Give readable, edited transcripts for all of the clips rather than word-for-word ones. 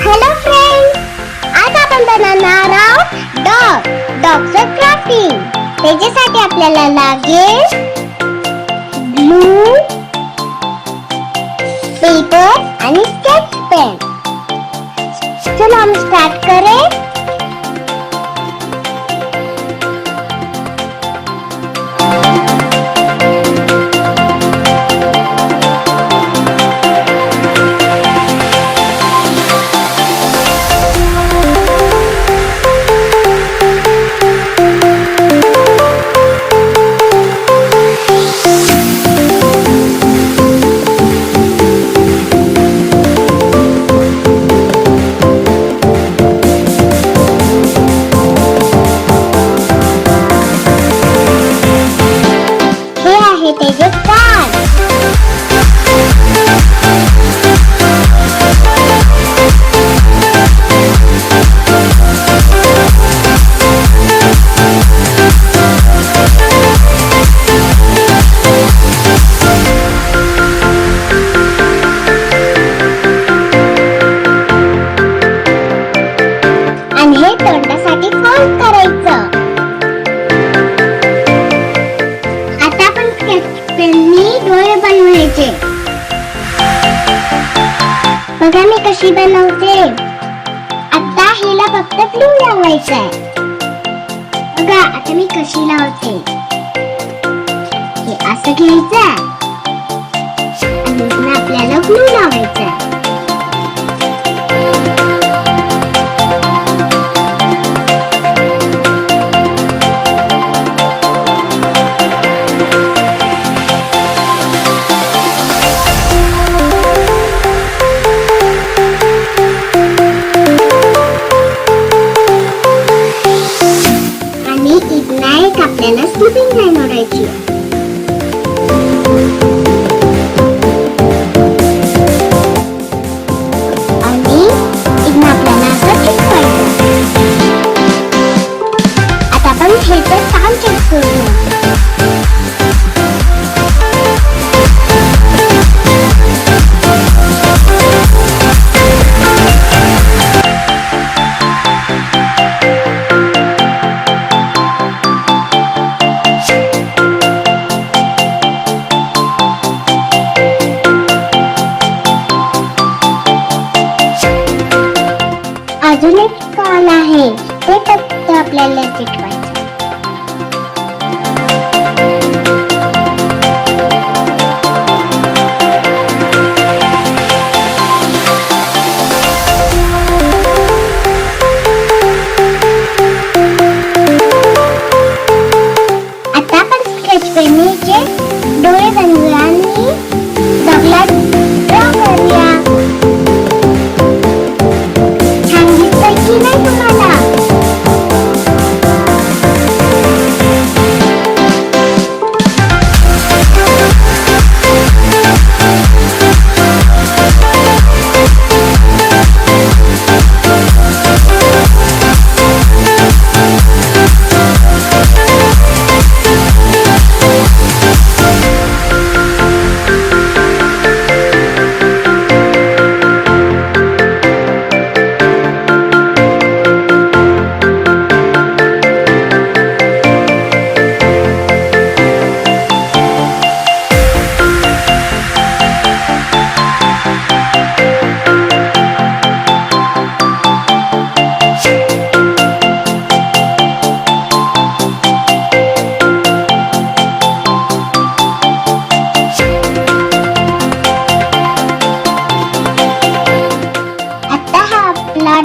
Hello friends, आज आपण बनवणार आहोत डॉगचं क्राफ्टिंग. त्याच्यासाठी आपल्याला लागेल ग्लू, पेपर आणि स्केच पेन. चलो हम स्टार्ट करें. त्याचे कान. आणि हे तोंडासाठी फोल्ड करायचं. पेननी डोळे बनवायचे. बघा मी कशी बनवते. आता हिला फक्त ग्लू लावायचा आहे. बघा आता मी कशी लावते. हे असं घ्यायचं आणि आपल्याला ग्लू लावायचा आहे. आपल्याला स्लिपिंग लाईन ओढायची. आणि इथून आपल्याला असं चिटकवायचं. आता आपण ह्याचं काम चेक करू. अजून एक कान आहे, ते फक्त आपल्याला चिटकवायचं. आता आपण स्केच पेनचे डोळे बनवूया आणि डॉगला ड्रॉ करूया.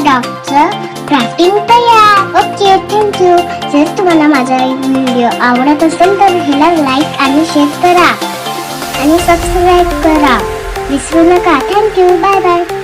डॉगचं क्राफ्टिंग तयार. Okay, thank you. जर तुम्हाला माझा व्हिडिओ आवडत असेल तर ह्याला लाईक आणि शेअर करा आणि सबस्क्राईब करा विसरू नका. थँक्यू. Bye bye.